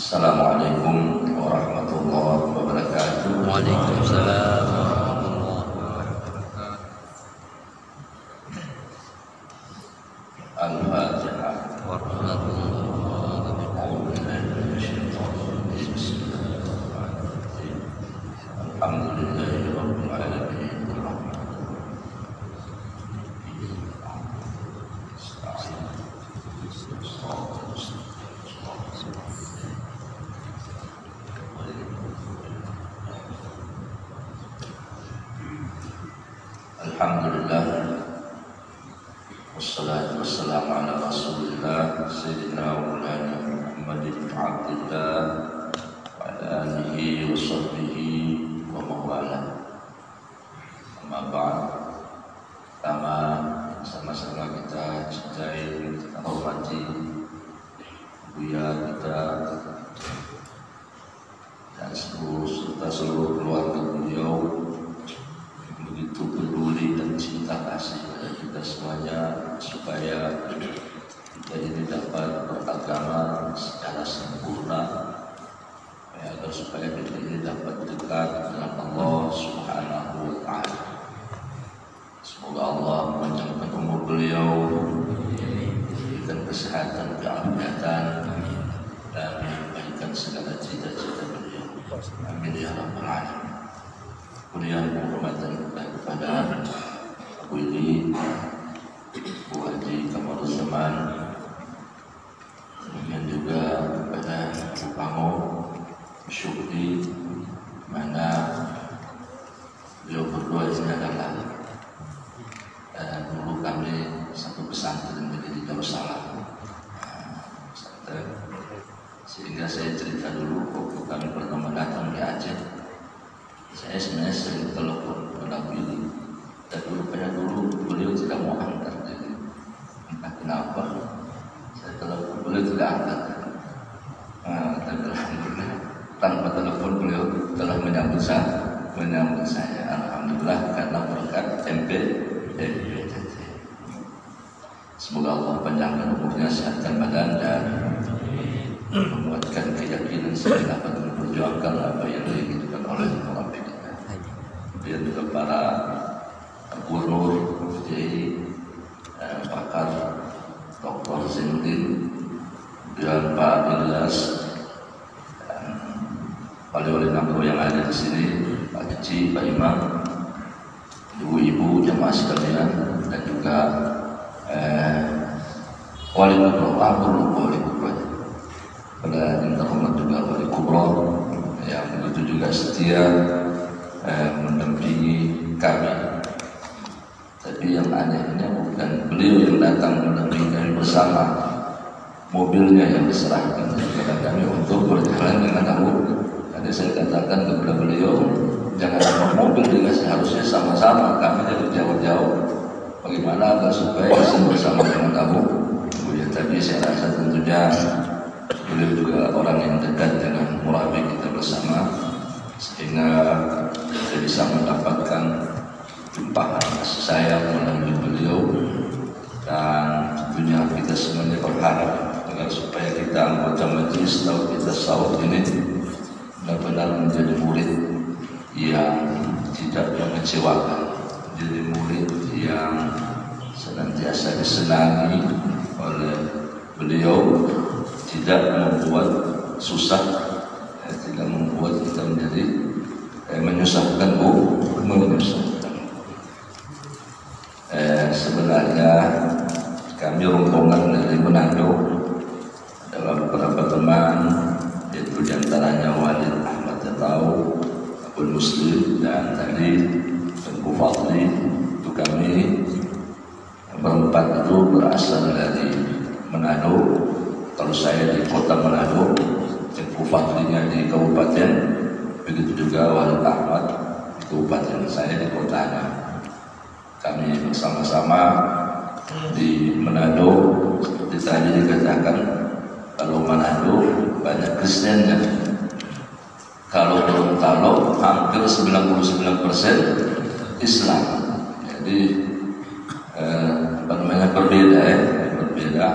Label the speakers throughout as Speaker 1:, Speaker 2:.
Speaker 1: Assalamualaikum warahmatullahi wabarakatuh.
Speaker 2: Waalaikumsalam warahmatullahi wabarakatuh.
Speaker 1: Al-Fatihah. Alhamdulillahirabbil alamin. Alhamdulillah, wassalatu wassalamu ala rasulillah Sayyidina Maulana Muhammadin Abdillah wa ala alihi wa sahbihi wa mawala. Amma ba'd. Pertama, sama-sama kita cintai, kita hormati Buya kita dan seluruh keluarga beliau, begitu peduli dan cinta kasih pada kita semuanya, supaya kita ini dapat beragama secara sempurna, agar supaya kita ini dapat dekat dengan Allah Subhanahu wa Ta'ala. Semoga Allah memanjangkan umur beliau, memberikan kesehatan, keafiatan, dan menyampaikan segala cita-cita beliau. Amin ya rabbal alamin. Kemudian penghormatan kepada Abu Ili, Bu Haji Kamaruzzaman, kemudian juga kepada Abu Pango Syukri, mana beliau berdua ini adalah dulu kami satu pesantren di Darussalam, sehingga saya cerita dulu waktu kami pertama datang di Aceh. Saya sebenarnya sering telepon pada Abu Ili, tapi rupanya dulu beliau tidak mau angkat. Jadi entah kenapa saya telepon beliau tidak angkat. Tapi alhamdulillah tanpa telepon beliau telah menyambut saya. Alhamdulillah karena berkat MPTT. Semoga Allah panjangkan umurnya, sehatkan badan, dan menguatkan keyakinan sehingga dapat memperjuangkan apa yang diinginkan oleh Allah. Kemudian juga para gubernur, kiai, pakar, Dr. Zainuddin, dan Pak Ilyas, dan wali-wali nangro yang ada di sini, Pak Keci, Pak Imam, ibu-ibu, jamaah sekalian, dan juga wali kubro, wali kubro, pada yang terhormat juga wali kubro yang begitu juga setia mendampingi kami. Tapi yang anehnya bukan beliau yang datang mendampingi kami bersama, mobilnya yang diserahkan kepada kami untuk berjalan dengan Abu. Tadi saya katakan kepada beliau, jangan sama mobil juga, seharusnya sama-sama, kami dari jauh-jauh. Bagaimana agar supaya bisa bersama dengan Abu? Ya, tapi saya rasa tentunya beliau juga orang yang dekat dengan murabi kita bersama, sehingga kita bisa mendapatkan limpahan kasih sayang melalui beliau. Dan tentunya kita semuanya berharap agar supaya kita anggota majelis tauhid tasawuf ini benar-benar menjadi murid yang tidak mengecewakan, menjadi murid yang senantiasa disenangi oleh beliau, tidak membuat susah, tidak membuat kita menjadi menyusahkan. Sebenarnya kami rombongan dari Manado, dalam beberapa teman, yaitu diantaranya Walid Ahmad Jatau, Abul Muslim, dan tadi Tengku Fadli. Itu kami berempat itu berasal dari Manado. Kalau saya di kota Manado, Tengku Fadlinya di kabupaten, begitu juga Walid Ahmad di kabupaten, saya di kotanya. Kami bersama-sama di Manado. Seperti tadi dikatakan, kalau Manado banyak Kristennya, kalau Gorontalo hampir 99% Islam. Jadi berbeda,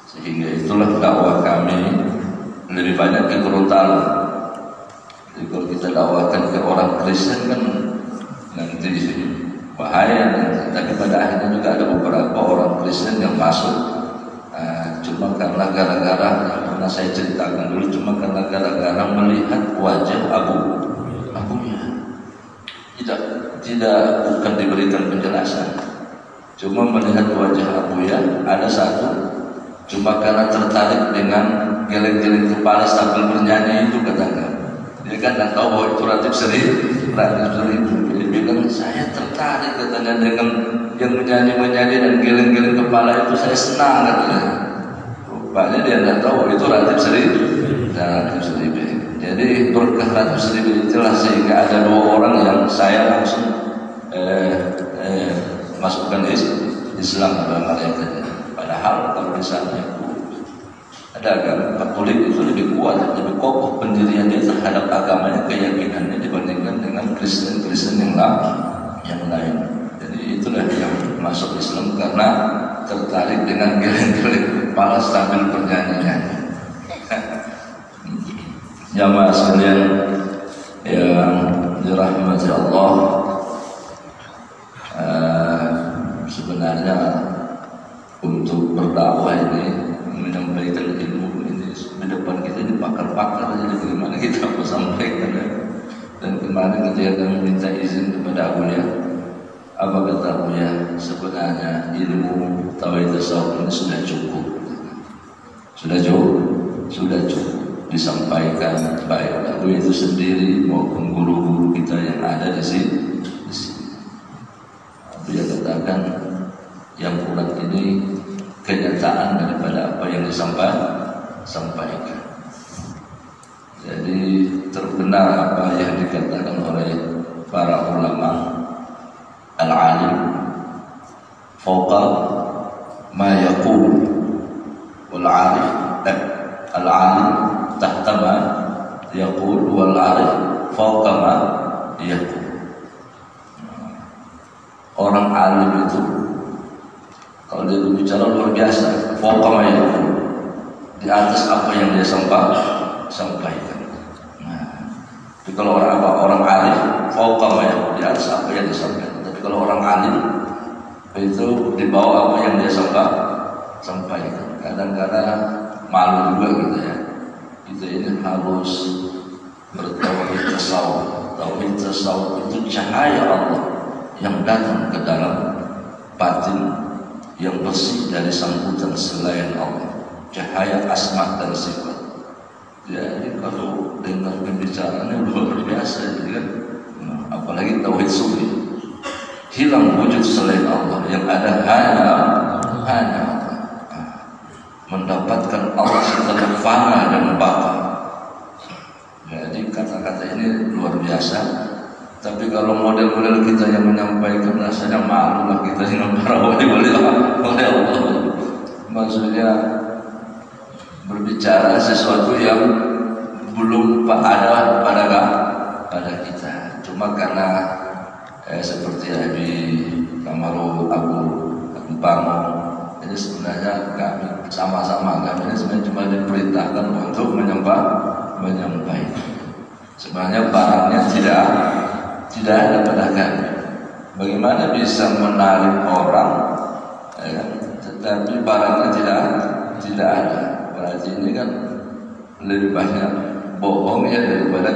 Speaker 1: sehingga itulah dakwah kami lebih banyak ke Gorontalo. Jadi kalau kita dakwakan ke orang Kristen kan nanti bahaya nanti. Tapi pada akhirnya juga ada beberapa orang Kristen yang masuk. Cuma karena gara-gara, karena saya ceritakan dulu, cuma karena gara-gara melihat wajah abunya. Tidak bukan diberikan penjelasan. Cuma melihat wajah abunya ada satu, cuma karena tertarik dengan geleng-geleng kepala sambil bernyanyi itu katakan. Dia kan tak tahu bahwa itu Ratib Seribu. Dia bilang saya tertarik katanya dengan yang menyanyi dan geleng-geleng kepala itu, saya senang katanya. Rupanya dia tak tahu itu Ratib Seribu. Jadi berkah Ratib Seribu itulah sehingga ada 2 orang yang saya langsung masukkan Islam dalam mereka. Padahal kalau di sana itu ada agama Katolik itu lebih kuat, lebih kokoh pendiriannya terhadap agamanya, keyakinannya dibandingkan dengan Kristen yang lain. Jadi itulah yang masuk Islam karena tertarik dengan geleng-geleng kepala sambil bernyanyi. Jamaah sekalian yang dirahmati Allah, sebenarnya untuk berdakwah ini, menyampaikan ilmu ini di depan kita ini pakar-pakar aja, bagaimana kita mau sampaikan ya. Dan kemarin ketika kami minta izin kepada Abuya, apa kata Abuya, sebenarnya ilmu tauhid tasawuf ini sudah cukup disampaikan baik Abuya itu sendiri maupun guru-guru kita yang ada di sini. Abuya katakan yang kurang ini kenyataan daripada apa yang disampaikan. Jadi terbenar apa yang dikatakan oleh para ulama, al-alim fawqa ma yaqul wal 'arif al-alim tahta ma yaqul wal 'arif fawqa ma yaqul. Orang alim itu kalau dia berbicara luar biasa, pokoknya di atas apa yang dia sampaikan. Tapi kalau orang alim, pokoknya di atas apa yang disampaikan. Tapi kalau orang alim itu di bawah apa yang dia sampaikan. Kadang-kadang malu juga gitu ya. Kita ini harus bertauhid tasawuf. Tauhid tasawuf itu cahaya Allah yang datang ke dalam batin yang bersih dari sambutan selain Allah, cahaya asma dan sifat. Jadi kalau dengar pembicaraannya luar biasa, jadi kan, apalagi tauhid sufi, hilang wujud selain Allah, yang ada hanya Allah. Mendapatkan Allah setelah fana dan baka. Jadi kata-kata ini luar biasa. Tapi kalau model-model kita yang menyampaikan rasanya malu lah kita dengan para wali-wali oleh Allah. Maksudnya berbicara sesuatu yang belum ada pada kita. Cuma karena seperti Abi Kamaru Abu Bangun, jadi sebenarnya kami sama-sama kami ini sebenarnya cuma diperintahkan untuk menyampaikan. Sebenarnya barangnya tidak ada pada kami. Bagaimana bisa menarik orang, tetapi barangnya tidak ada? Berarti ini kan lebih banyak bohong ya daripada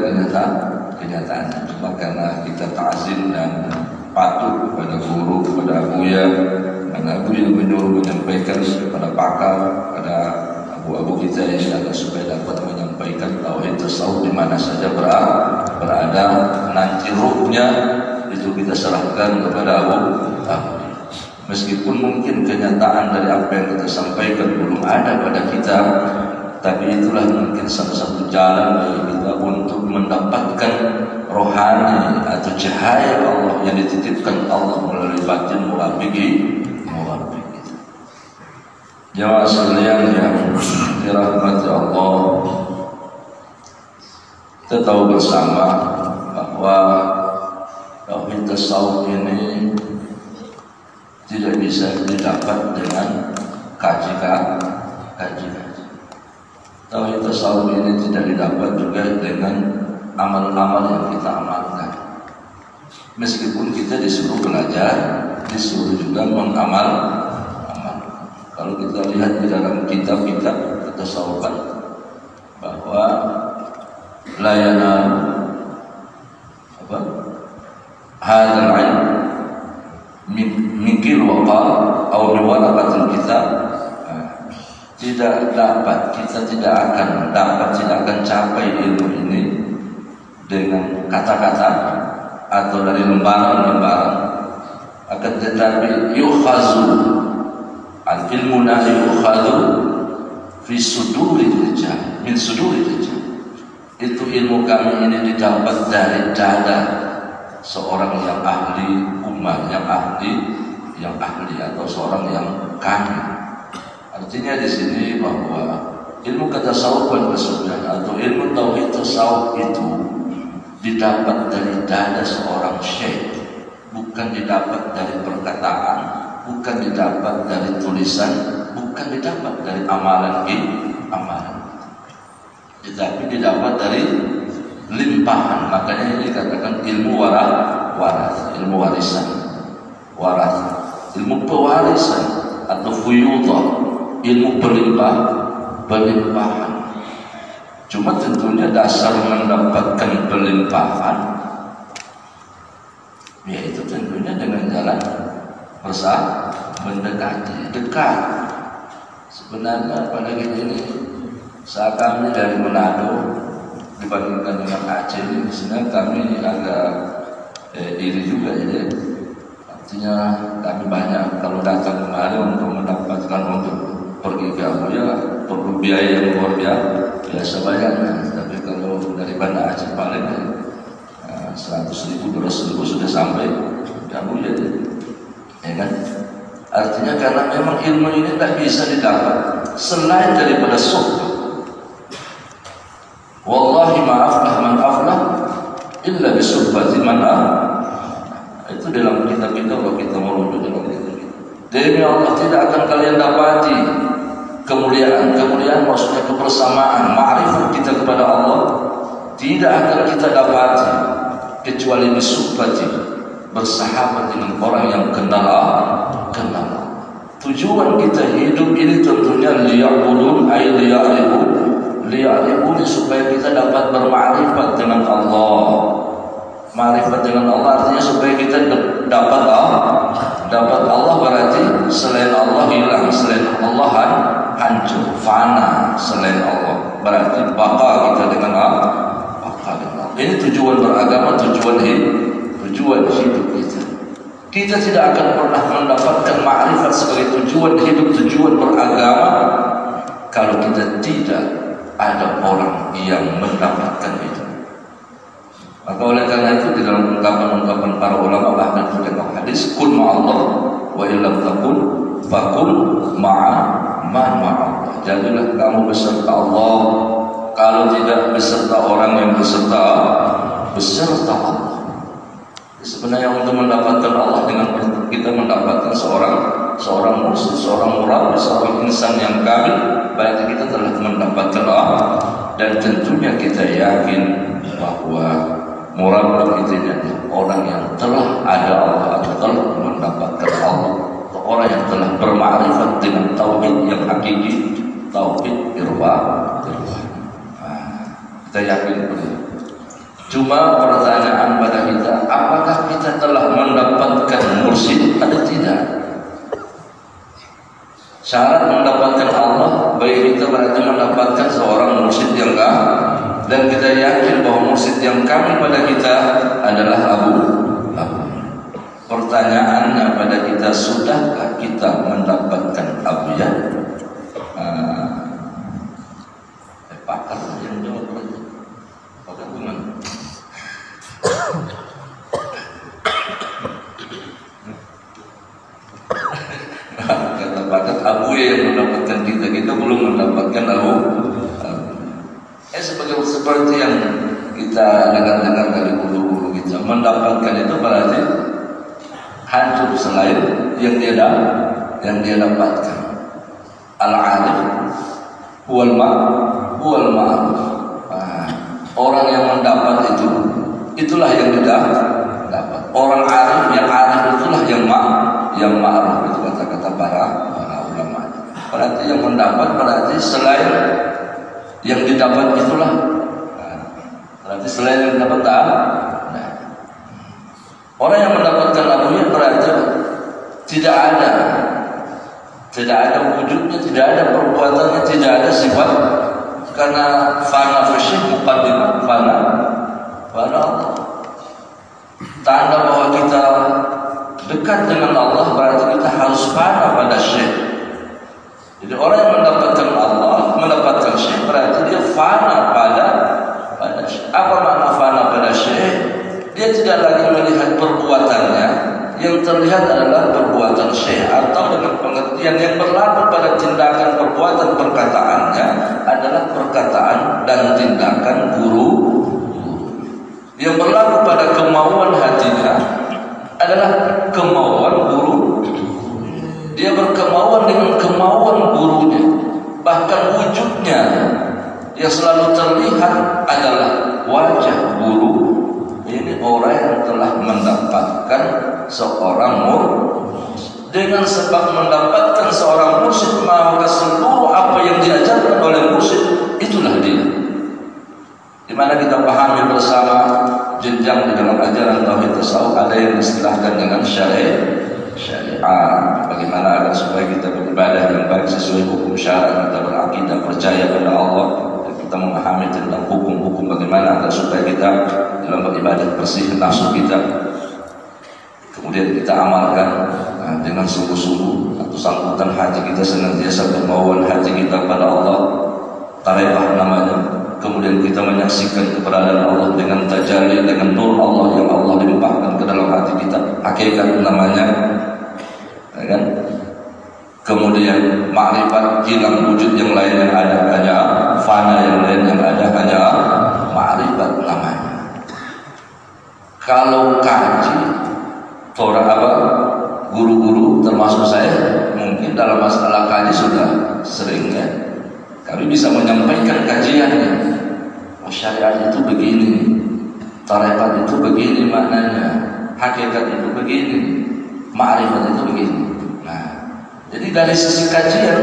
Speaker 1: kenyataan. Cuma karena kita ta'zim dan patuh kepada guru, kepada Abuya, karena Abuya menyuruh menyampaikan kepada pakar, pada abu-abu kita ini agar supaya dapat menyampaikan tauhid tasawuf di mana saja berada. Nanti ruhnya itu kita serahkan kepada Abu. Meskipun mungkin kenyataan dari apa yang kita sampaikan belum ada pada kita, tapi itulah mungkin salah satu jalan bagi kita untuk mendapatkan rohani atau cahaya Allah yang dititipkan Allah melalui batin murabbi kita. Jamaah sekalian yang dirahmati Allah, kita tahu bersama bahwa tauhid tasawuf ini tidak bisa didapat dengan kaji. Tauhid tasawuf ini tidak didapat juga dengan amal-amal yang kita amalkan. Meskipun kita disuruh belajar, disuruh juga mengamal. Kalau kita lihat di dalam kitab-kitab ketasawufan bahwa layana hadzal ilm min qil wa qal atau min waraqatil kitab, tidak dapat, kita tidak akan capai ilmu ini dengan kata-kata atau dari lembaran-lembaran, akan tetapi yukhazu al-ilmu nafi yukhadu fi suduri rijal, min suduri rijal. Itu ilmu kami ini didapat dari dada seorang yang ahli ummah, yang ahli atau seorang yang kami. Artinya di sini bahwa ilmu ketasawufan kesudahan atau ilmu tauhid tasawuf itu didapat dari dada seorang syekh, bukan didapat dari perkataan, bukan didapat dari tulisan, bukan didapat dari amalan, tetapi didapat dari limpahan. Makanya ini dikatakan ilmu waras, ilmu warisan, ilmu pewarisan atau fuyudah, ilmu pelimpahan. Cuma tentunya dasar mendapatkan pelimpahan yaitu tentunya dengan jalan mendekati, dekat. Sebenarnya pada ini saat kami dari Manado dibandingkan dengan Aceh ini, sebenarnya kami agak iri juga ya. Artinya kami banyak kalau datang kemari untuk mendapatkan untuk pergi ke Abu ya perlu biaya yang luar biasa bayarnya. Tapi kalau dari Banda Aceh paling 100.000, 200.000 sudah sampai di Abu ya kan? Artinya karena memang ilmu ini tak bisa didapat selain daripada suhbah. Wallahi ma'aflah man aflah illa bisuhbati man itu dalam kitab kita kalau kita merujuk dalam kitab kita. Demi Allah tidak akan kalian dapati kemuliaan maksudnya kebersamaan, ma'rifat kita kepada Allah tidak akan kita dapati kecuali bisuhbati, bersahabat dengan orang yang kenal. Tujuan kita hidup ini tentunya liya'budun ay liya'rifun supaya kita dapat bermakrifat dengan Allah. Makrifat dengan Allah artinya supaya kita dapat Allah berarti selain Allah hilang, selain Allah hancur, fana. Selain Allah berarti bakal kita dengan Allah. Ini tujuan beragama, tujuan hidup kita. Kita tidak akan pernah mendapatkan makrifat sebagai tujuan hidup, tujuan beragama kalau kita tidak ada orang yang mendapatkan itu. Maka oleh karena itu di dalam ungkapan-ungkapan para ulama bahkan di dalam hadis kun ma'allah wa illam takun fakun ma'allah. Jadilah kamu beserta Allah, kalau tidak beserta orang yang beserta Allah. Sebenarnya untuk mendapatkan Allah dengan kita mendapatkan seorang mursyid, seorang murabbi, seorang insan yang kamil, berarti kita telah mendapatkan Allah. Dan tentunya kita yakin bahwa murabbi itu adalah orang yang telah ada Allah atau telah mendapatkan Allah, atau orang yang telah bermakrifat dengan tauhid yang hakiki, tauhid irfan. Kita yakin betul. Cuma pertanyaan pada kita, apakah kita telah mendapatkan mursyid atau tidak? Syarat mendapatkan Allah baik kita berarti mendapatkan seorang mursyid yang kamil, dan kita yakin bahwa mursyid yang kamil pada kita adalah Abu. Pertanyaannya pada kita, sudahkah kita mendapatkan Abu ya? Pakar yang jawab lagi. Pakar gimana? Kata pakar Abu yang mendapatkan kita belum mendapatkan Abu. Seperti yang kita dengar dari guru-guru kita, mendapatkan itu berarti hancur selain yang dia dapatkan. Al-arif huwal ma'ruf. Orang yang mendapat itulah yang dapat. Orang arif yang arif itulah yang ma'ruf. Itu kata-kata para ulama. Berarti yang mendapat berarti selain yang didapat itulah. Berarti selain yang dapat orang yang mendapatkan abuya berarti tidak ada wujudnya, tidak ada perbuatannya, tidak ada sifat, karena fana fisyih muqaddimah fana Allah. Tanda bahwa kita dekat dengan Allah berarti kita harus fana pada syekh. Jadi orang yang mendapatkan Allah, mendapatkan syekh berarti dia fana pada syekh. Apa makna fana pada syekh? Dia tidak lagi melihat perbuatannya, yang terlihat adalah perbuatan syekh, atau dengan pengertian yang berlaku pada tindakan perbuatan perkataannya adalah perkataan dan tindakan guru. Yang berlaku pada kemauan hatinya adalah kemauan guru. Dia berkemauan dengan kemauan gurunya. Bahkan wujudnya yang selalu terlihat adalah wajah guru. Ini orang yang telah mendapatkan seorang mursyid. Dengan sebab mendapatkan seorang mursyid, maka seluruh apa yang diajarkan oleh mursyid itulah dia. Di mana kita pahami bersama jenjang di dalam ajaran tauhid tasawuf, ada yang istilahkan dengan syariat. Bagaimana agar supaya kita beribadah yang baik sesuai hukum syariat, kita berakidah percaya pada Allah, dan kita memahami tentang hukum-hukum bagaimana agar supaya kita dalam beribadah bersih nafsu kita, kemudian kita amalkan dengan sungguh-sungguh. Atau sambutan hati kita senantiasa kemauan hati kita pada Allah, tarebah namanya. Kemudian kita menyaksikan keberadaan Allah dengan tajalli, dengan nur Allah yang Allah limpahkan ke dalam hati kita, hakikat namanya, ya kan? Kemudian ma'rifat, hilang wujud yang lain yang ada, hanya fana yang lain yang ada, hanya ma'rifat namanya. Kalau kaji, guru-guru termasuk saya, mungkin dalam masalah kaji sudah sering ya, kami bisa menyampaikan kajiannya. Syariat itu begini, tarekat itu begini maknanya, hakikat itu begini, ma'rifat itu begini. Nah, jadi dari sisi kajian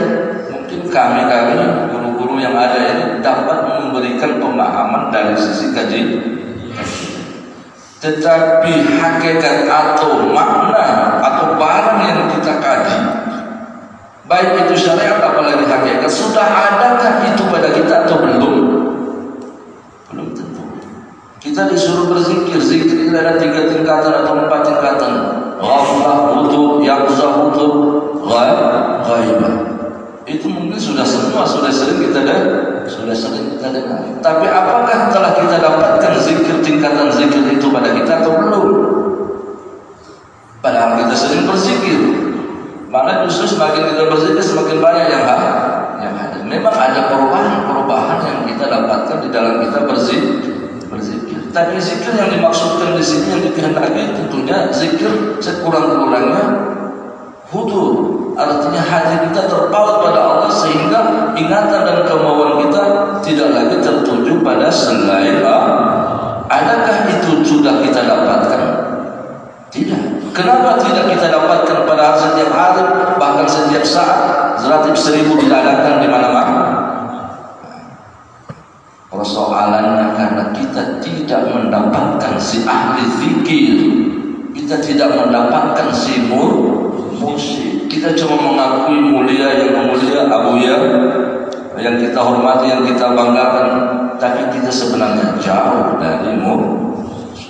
Speaker 1: mungkin kami guru-guru yang ada ini dapat memberikan pemahaman dari sisi kajian. Tetapi hakikat atau makna atau barang yang kita kaji, baik itu syariat apalagi hakikat, sudah adakah itu pada kita atau belum? Belum tentu. Kita disuruh berzikir, zikir itu ada 3 tingkatan atau 4 tingkatan. Ghaflah, wudu, yaqzah, wudu, ghaibah. Itu mungkin sudah sering kita dengar. Tapi apakah telah kita dapatkan zikir, tingkatan zikir itu pada kita atau belum? Padahal kita sering berzikir. Malah justru semakin kita berzikir semakin banyak yang ada. Memang ada perubahan yang kita dapatkan di dalam kita berzikir. Tapi zikir yang dimaksudkan di sini, yang dikehendaki tentunya zikir sekurang-kurangnya hudur. Artinya hati kita terpaut pada Allah sehingga ingatan dan kemauan kita tidak lagi tertuju pada selain Allah. Adakah itu sudah kita dapatkan? Tidak. Kenapa tidak kita dapatkan pada setiap hari, bahkan setiap saat, ratib 1000 diadakan di mana-mana? Persoalannya karena kita tidak mendapatkan si ahli zikir, kita tidak mendapatkan si mursyid. Kita cuma mengakui mulia yang mulia, abuya yang kita hormati, yang kita banggakan, tapi kita sebenarnya jauh dari mursyid.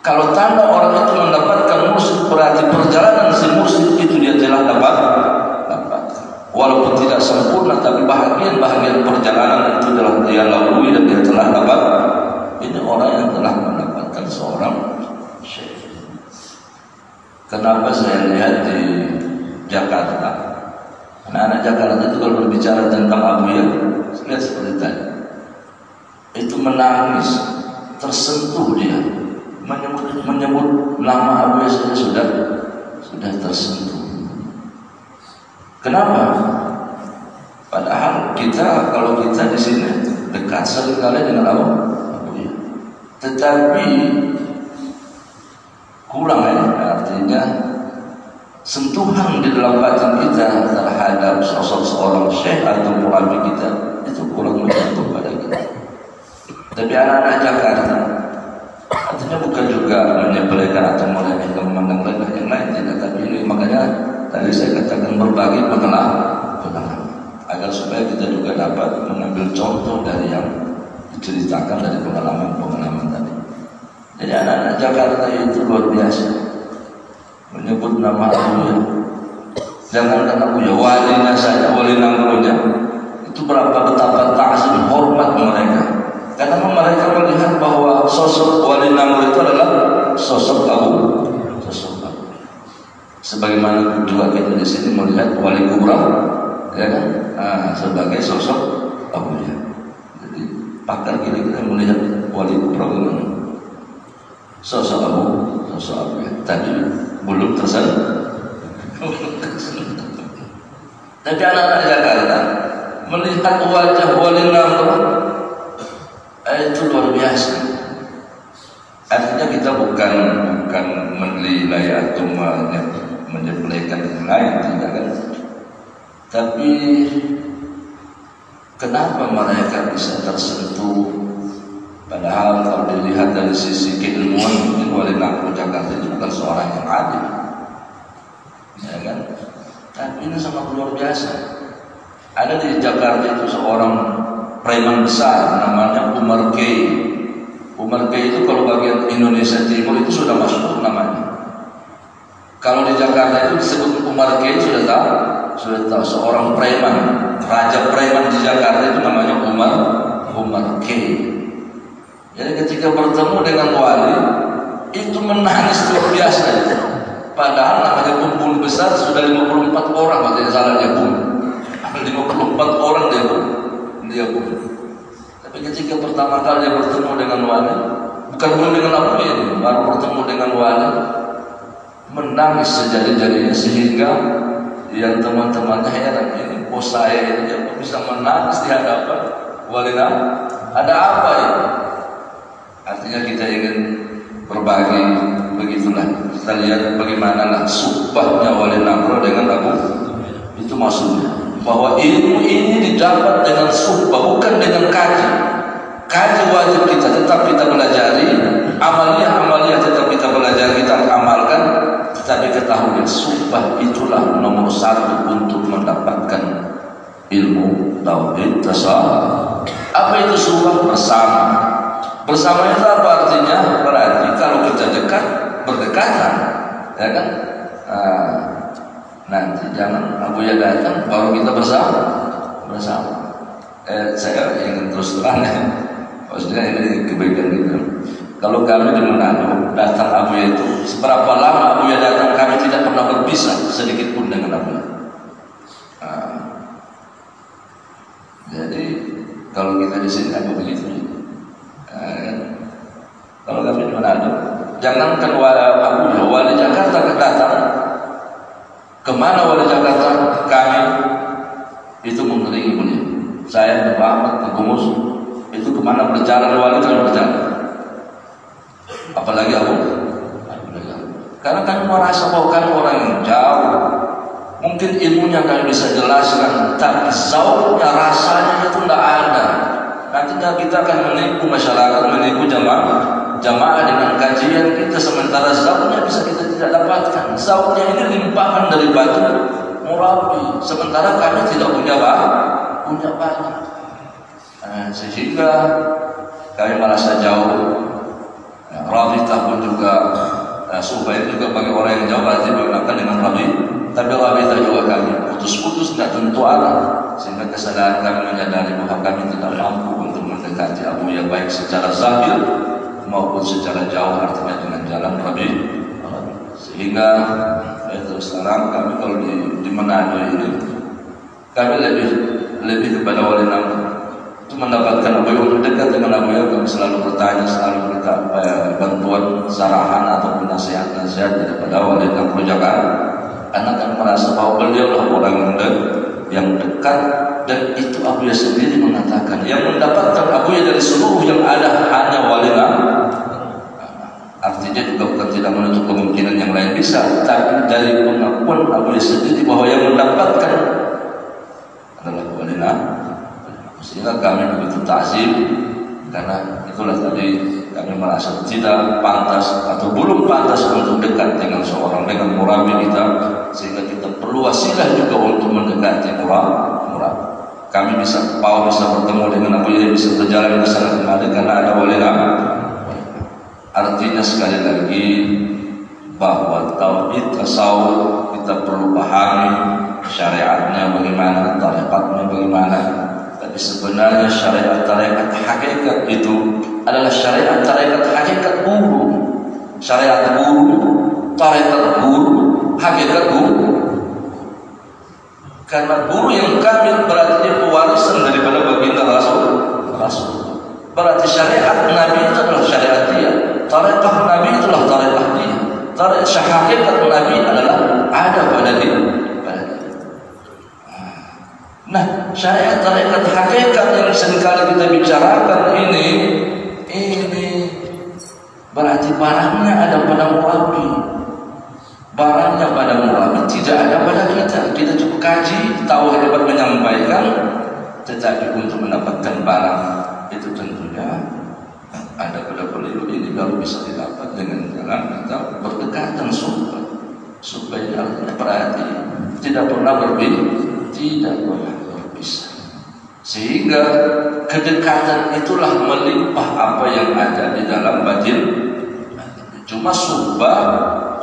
Speaker 1: Kalau tanda orang itu mendapatkan mursyid, berarti perjalanan si mursyid itu dia telah dapat. Walaupun tidak sempurna, tapi bahagian perjalanan itu adalah dia lalui dan dia telah dapat. Ini orang yang telah mendapatkan seorang syekh. Kenapa saya lihat di Jakarta, anak-anak Jakarta itu kalau berbicara tentang abuya, lihat seperti tadi, itu menangis, tersentuh dia, menyebut nama abuya saja sudah tersentuh. Kenapa? Padahal kalau kita di sini dekat sekali dengan Abu Ya. Tetapi kurang artinya sentuhan di dalam batin kita terhadap sosok seorang syekh atau murabi kita itu kurang menyentuh pada kita. Tapi anak-anak Jakarta artinya bukan juga menyepelekan atau meremehkan memandang rendah yang lain, tidak. Tapi ini makanya tadi saya katakan berbagi pengalaman agar supaya kita juga dapat mengambil contoh dari yang diceritakan dari pengalaman tadi. Jadi anak-anak Jakarta itu luar biasa menyebut nama Abu Ya. Jangankan Abu Ya, walinya saja, wali Nanggronya itu betapa ta'zim hormat mereka. Karena mereka melihat bahwa sosok wali Nangro itu adalah sosok Abu. Sebagaimana juga kita di sini melihat wali Kubra, ya kan? Sebagai sosok Abu Ya. Jadi pakar kira-kira melihat wali Kubra bagaimana? Sosok Abu Ya. Tadi belum tersentuh. Tapi anak-anak Jakarta melihat wajah wali Nangro itu luar biasa. Artinya kita bukan menilai atau menyepelekan yang lain, tidak kan? Tapi kenapa mereka bisa tersentuh? Padahal kalau dilihat dari sisi keilmuan, mungkin wali Nangro Jakarta itu bukan seorang yang adil, ya kan? Tapi ini sangat luar biasa. Ada di Jakarta itu seorang preman besar namanya Umar K. Umar K itu kalau bagian Indonesia Timur itu sudah masuk namanya. Kalau di Jakarta itu disebut Umar K sudah tahu seorang preman, raja preman di Jakarta itu namanya Umar K. Jadi ketika bertemu dengan wali itu menangis luar biasa itu. Padahal namanya kumpul besar sudah 54 orang, katanya salah dia pun. 54 orang dia pun. Tapi ketika pertama kali dia bertemu dengan wali, bukan belum dengan Abu Ya, baru bertemu dengan wali, menangis sejadi-jadinya sehingga yang teman-temannya heran, ini bos saya ini dia bisa menangis di hadapan wali. Ada apa ini? Artinya kita ingin berbagi, begitulah. Kita lihat bagaimana sumpahnya wali Nangro dengan Abu. Itu maksudnya bahwa ilmu ini didapat dengan sumpah, bukan dengan kaji. Kaji wajib kita tetap kita pelajari, amalia tetap kita pelajari, kita amalkan. Tetapi ketahui sumpah itulah nomor satu untuk mendapatkan ilmu tauhid tasawuf. Apa itu sumpah? Bersama itu apa artinya? Berarti kalau kita berdekatan, ya kan? Nanti jangan Abu Ya datang baru kita bersama. Saya ingin terus terang, maksudnya ini kebaikan kita. Kalau kami di Manado datang Abu Ya itu, seberapa lama Abu Ya datang kami tidak pernah berpisah sedikit pun dengan Abu Ya. Jadi kalau kita di sini apa begitu? Kalau kami di Manado, jangankan Abu Ya, wali Jakarta datang. Kemana wali Jakarta? Kami itu mengiringi beliau. Saya ke Ahmad, ke Gumus, itu kemana berjalan wali kami berjalan. Apalagi Abu. Karena kami merasa bahwa kami orang yang jauh. Mungkin ilmunya kami bisa jelaskan, tapi zauknya, rasanya itu tidak ada. Nantinya kita akan menipu masyarakat, menipu jamaah dengan kajian kita, sementara zauknya bisa kita tidak dapatkan. Zauknya ini limpahan dari batu murabi, sementara kami tidak punya banyak. Sehingga kami merasa jauh. Rabitah pun juga supaya juga bagi orang yang jauh berarti menggunakan dengan Rabi. Tapi Rabitah juga kami putus-putus tidak tentu arah, sehingga kesadaran kami menyadari bahwa kami tidak mampu untuk mendekati Abu Ya baik secara zahir maupun secara jauh, artinya dengan jalan Rabi. Sehingga terus terang kami kalau di Manado ini kami lebih kepada wali Nangro. Itu mendapatkan Abu Ya, untuk dekat dengan Abu Ya kami selalu bertanya, selalu minta bantuan sarahan ataupun nasihat-nasihat daripada wali Nangro Jakarta. Karena kami merasa bahwa beliau adalah orang yang dekat dan itu Abuya sendiri mengatakan yang mendapatkan Abuya dari seluruh yang ada hanya wali nama. Artinya juga bukan tidak menutup kemungkinan yang lain bisa, tapi dari pengakuan Abuya sendiri bahwa yang mendapatkan adalah wali nama. Sehingga kami begitu ta'zim, karena itulah tadi kami merasa tidak pantas atau belum pantas untuk dekat dengan seorang, dengan murabi kita, sehingga kita perlu wasilah juga untuk mendekati murabi. Kami bisa bertemu dengan Abuya, bisa berjalan ke sana kemari karena ada wali nama. Artinya sekali lagi bahwa tauhid tasawuf kita perlu pahami syariatnya bagaimana, tarekatnya bagaimana. Tapi sebenarnya syariat tarekat hakikat itu adalah syariat tarekat hakikat guru. Syariat guru, tarekat guru, hakikat guru. Karena guru yang kamil berarti pewarisan daripada baginda Rasul. Berarti syariat Nabi itu adalah syariat dia. Tarekat Nabi itulah tarekat dia. Hakikat Nabi adalah ada pada dia. Nah, syariat tarekat hakikat yang seringkali kita bicarakan ini berarti barangnya ada pada murabi. Barangnya pada murabi tidak ada pada kita. Kita cukup kaji, tahu hebat menyampaikan, tetapi untuk mendapatkan barang itu tentunya ada pada beliau ini baru bisa didapat dengan jalan kita berdekatan supaya artinya berarti tidak pernah berpisah, sehingga kedekatan itulah melimpah apa yang ada di dalam batin. Cuma supaya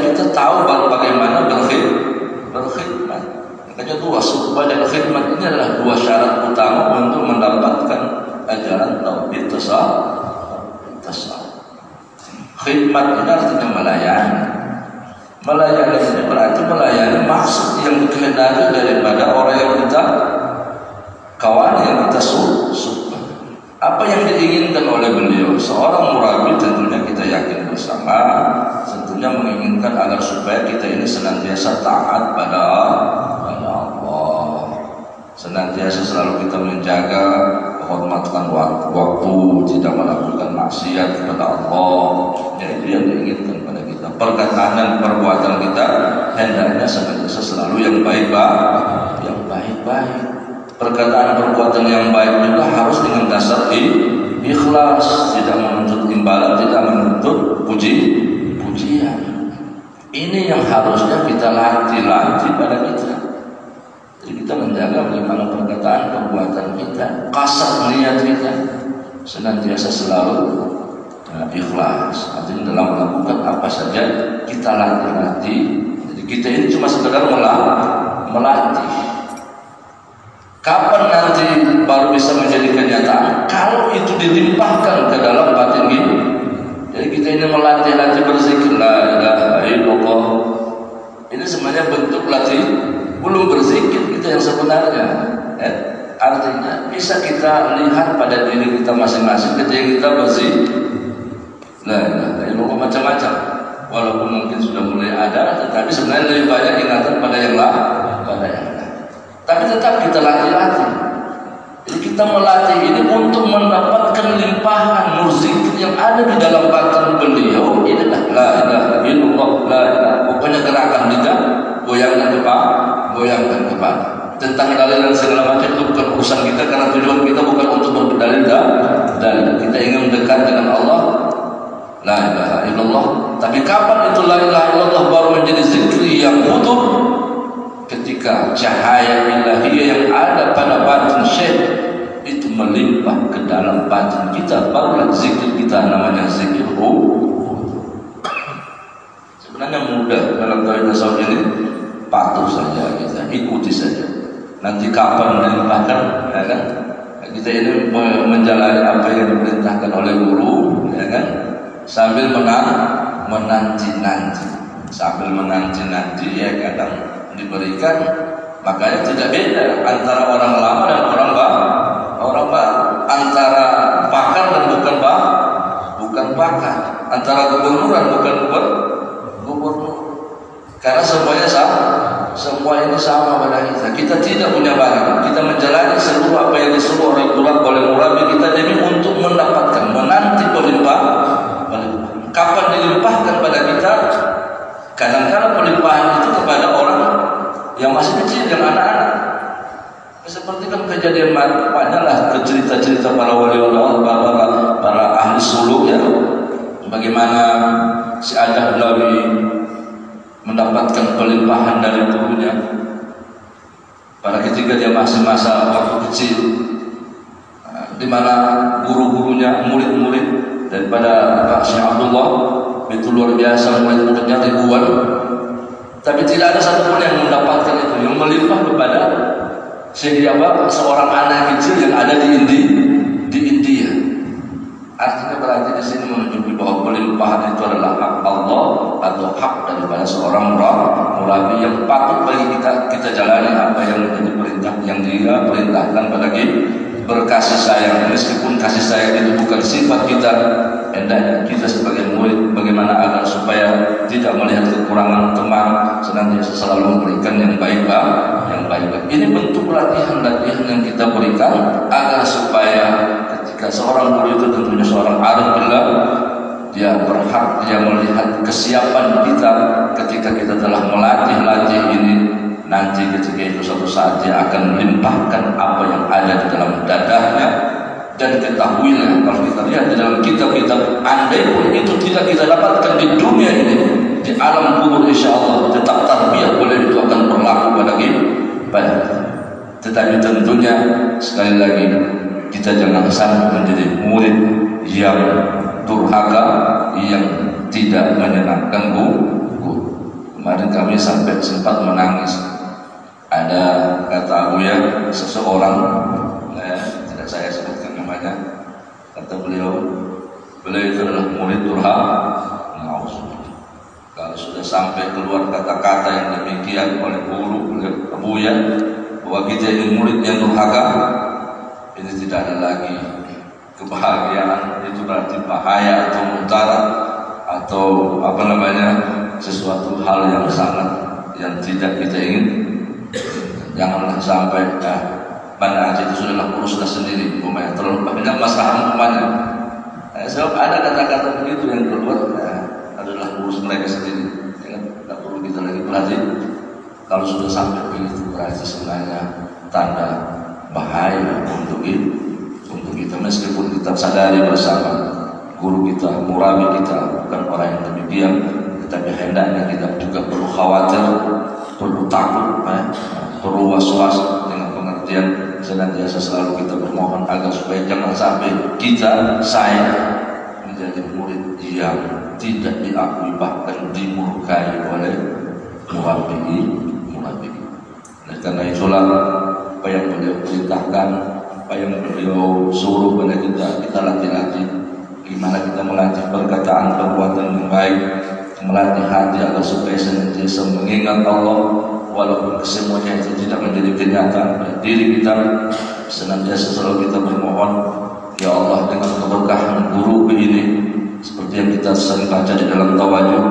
Speaker 1: kita tahu bagaimana berkhidmat. Makanya dua suhbah dan khidmat ini adalah dua syarat utama untuk mendapatkan ajaran tauhid tasawuf. Khidmat ini artinya melayani. Melayani ini berarti melayani maksud yang dikehendaki daripada orang yang kita kawan, yang kita suka. Apa yang diinginkan oleh beliau seorang murabi, tentunya kita yakin bersama, tentunya menginginkan agar supaya kita ini senantiasa taat pada Allah, senantiasa selalu kita menjaga, menghormatkan waktu, tidak melakukan maksiat kepada Allah. Itu yang diinginkan pada kita. Perkataan dan perbuatan kita hendaknya senantiasa selalu yang baik-baik. Perkataan perbuatan yang baik juga harus dengan dasar ikhlas, tidak menuntut imbalan, tidak menuntut pujian. Ini yang harusnya kita latih pada kita. Jadi kita menjaga bagaimana perkataan perbuatan kita, kasat niat kita senantiasa selalu ikhlas. Artinya dalam melakukan apa saja kita latih. Jadi kita ini cuma sekedar melatih. Kapan nanti baru bisa menjadi kenyataan? Kalau itu ditimpahkan ke dalam batin kita. Jadi kita ini melatih berzikir la ilaha illallah. Ini sebenarnya bentuk latih, belum berzikir kita yang sebenarnya. Artinya bisa kita lihat pada diri kita masing-masing ketika kita berzikir la ilaha illallah macam-macam. Walaupun mungkin sudah mulai ada, tetapi sebenarnya lebih banyak ingatan pada yang lain. Tapi tetap kita latih. Jadi kita melatih ini untuk mendapatkan limpahan nur zikir yang ada di dalam batin beliau. Inilah la ilaha illallah, la ilaha. Pokoknya gerakan lidah, goyangkan kepala. Tentang dalil dan segala macam itu bukan urusan kita, karena tujuan kita bukan untuk berdalil dan kita ingin mendekat dengan Allah. La ilaha illallah. Tapi kapan itu la ilaha illallah baru menjadi zikir yang utuh? Ketika cahaya ilahiyah yang ada pada batin syekh itu melimpah ke dalam batin kita, barulah zikir kita namanya zikir Sebenarnya mudah dalam tauhid tasawuf ini, patuh saja kita, ikuti saja. Nanti kapan melimpahkan, ya kan? Kita ini menjalani apa yang diperintahkan oleh guru, ya kan? Sambil menanti-nanti, ya kadang diberikan. Makanya tidak beda antara orang lama dan orang baru, antara pakar dan bukan pakar, antara gubernur dan bukan gubernur, karena semuanya Semua ini sama pada kita. Kita tidak punya barang. Kita menjalani seluruh apa yang disuruh oleh murabi kita demi untuk mendapatkan, menanti pelimpahan. Kapan dilimpahkan pada kita? Kadang-kadang pelimpahan itu kepada orang yang masih kecil, yang anak-anak. Seperti kan kejadian banyak lah cerita-cerita para wali Allah, para ahli suluk ya. Bagaimana si Adam Lawi mendapatkan pelimpahan dari gurunya pada ketika dia masih masa waktu kecil, di mana guru-gurunya, murid-murid daripada Pak Syekh Abdullah itu luar biasa, murid-muridnya ribuan, tapi tidak ada satupun yang mendapatkan itu, yang melimpah kepada seorang anak kecil yang ada di India. Artinya berarti di sini menunjukkan bahwa pelimpahan itu adalah hak Allah atau hak daripada seorang murabi yang patut bagi kita jalani apa yang menjadi perintah yang dia perintahkan pada kita, berkasih sayang. Meskipun kasih sayang itu bukan sifat kita, hendaknya kita sebagai murid bagaimana agar supaya tidak melihat kekurangan teman, senantiasa selalu memberikan yang baik. Ini bentuk latihan-latihan yang kita berikan agar supaya ketika seorang guru itu tentunya seorang arif billah, dia berhak dia melihat kesiapan kita ketika kita telah melatih ini. Nanti ketika itu suatu saat dia akan melimpahkan apa yang ada di dalam dadahnya. Dan ketahuilah, kalau kita lihat di dalam kitab-kitab, andai pun itu tidak kita dapatkan di dunia ini, di alam kubur insyaallah tetap tarbiyah boleh itu akan berlaku pada kita. Tetapi tentunya sekali lagi kita jangan sampai menjadi murid yang durhaka, yang tidak menyenangkan guru. Kemarin kami sampai sempat menangis. Ada kata Buya seseorang, tidak saya sebutkan namanya, kata beliau itu adalah murid durhaka. Kalau sudah sampai keluar kata-kata yang demikian oleh guru, oleh Buya, bahwa kita ini murid yang durhaka, ini tidak ada lagi kebahagiaan. Itu berarti bahaya atau mudarat atau sesuatu hal yang sangat yang tidak kita ingin. Janganlah sampai Banda Aceh itu sudah sendiri, terlalu banyak masalah umpamanya. Sebab ada kata-kata begitu yang keluar adalah urus mereka sendiri. Tidak perlu kita lagi perhatikan. Kalau sudah sampai begitu berarti sebenarnya tanda bahaya untuk kita, meskipun kita sadari bersama guru kita, murabi kita bukan orang yang demikian, tetapi hendaknya kita juga perlu khawatir, perlu takut, perlu was-was dengan pengertian senantiasa selalu kita bermohon agar supaya jangan sampai saya menjadi murid yang tidak diakui bahkan dimurkai oleh murabi. Karena itulah apa yang beliau perintahkan, apa yang beliau suruh pada kita latih-latih. Gimana kita melatih perkataan, perbuatan yang baik, melatih hati agar supaya senantiasa mengingat Allah, walaupun kesemuanya itu tidak menjadi kenyataan pada diri kita. Senantiasa selalu kita bermohon, ya Allah, dengan keberkahan guru ini, seperti yang kita sering baca di dalam tawajuh,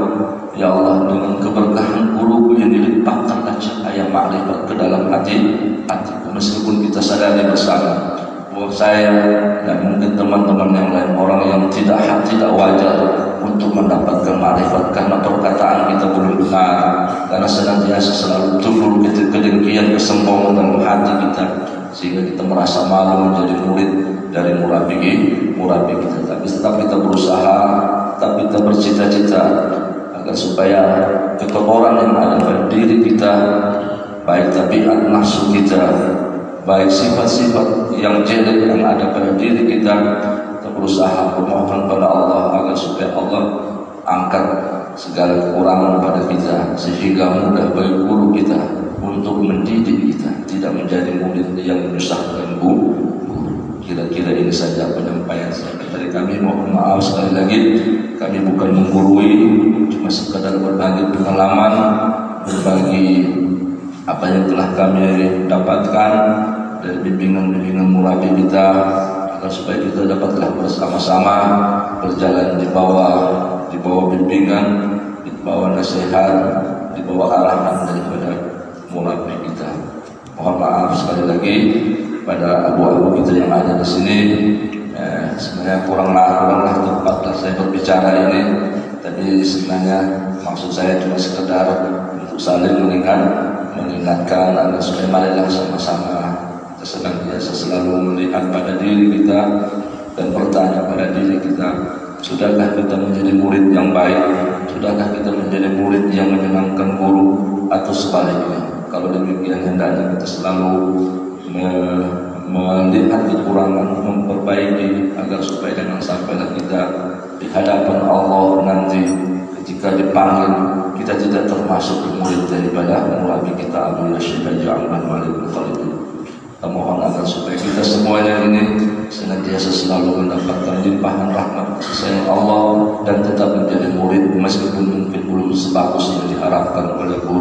Speaker 1: ya Allah, dengan keberkahan guru yang dilimpahkanlah cahaya makrifat ke dalam hatiku. Meskipun kita sadari bersama bahwa saya dan mungkin teman-teman yang lain, orang yang tidak wajar untuk mendapatkan makrifat karena perkataan kita belum benar, karena senantiasa selalu timbul kedengkian, kesombongan dalam hati kita, sehingga kita merasa malu menjadi murid dari murabi kita. Tapi tetap kita berusaha, tetap kita bercita-cita agar supaya kekotoran yang ada pada diri kita, baik tabiat nafsu kita, baik sifat-sifat yang jelek yang ada pada diri kita berusaha bermohon pada Allah agar supaya Allah angkat segala kekurangan pada kita, sehingga mudah bagi guru kita untuk mendidik kita, tidak menjadi murid yang menyusahkan guru. Kira-kira ini saja penyampaian saya dari kami. Mohon maaf sekali lagi, kami bukan menggurui, cuma sekadar berbagi pengalaman, berbagi apa yang telah kami dapatkan dari bimbingan murabi kita, agar supaya kita dapatlah bersama-sama berjalan di bawah bimbingan, di bawah nasihat, di bawah arahan daripada murabi kita. Mohon maaf sekali lagi pada abu-abu kita yang ada di sini. Sebenarnya kuranglah tempatlah saya berbicara ini, tapi sebenarnya maksud saya cuma sekedar untuk saling mengingatkan agar supaya marilah sama-sama kita senantiasa selalu melihat pada diri kita dan bertanya pada diri kita, sudahkah kita menjadi murid yang baik? Sudahkah kita menjadi murid yang menyenangkan guru? Atau sebaliknya? Kalau demikian hendaknya kita selalu melihat kekurangan, memperbaiki agar supaya jangan sampailah kita di hadapan Allah nanti ketika dipanggil kita tidak termasuk murid daripada murabi kita Abu Rashid Al-Ja'man Walid Khalid. Kita mohon agar supaya kita semuanya ini senantiasa selalu mendapatkan limpahan rahmat kasih sayang Allah dan tetap menjadi murid meskipun mungkin belum sebagus yang diharapkan oleh guru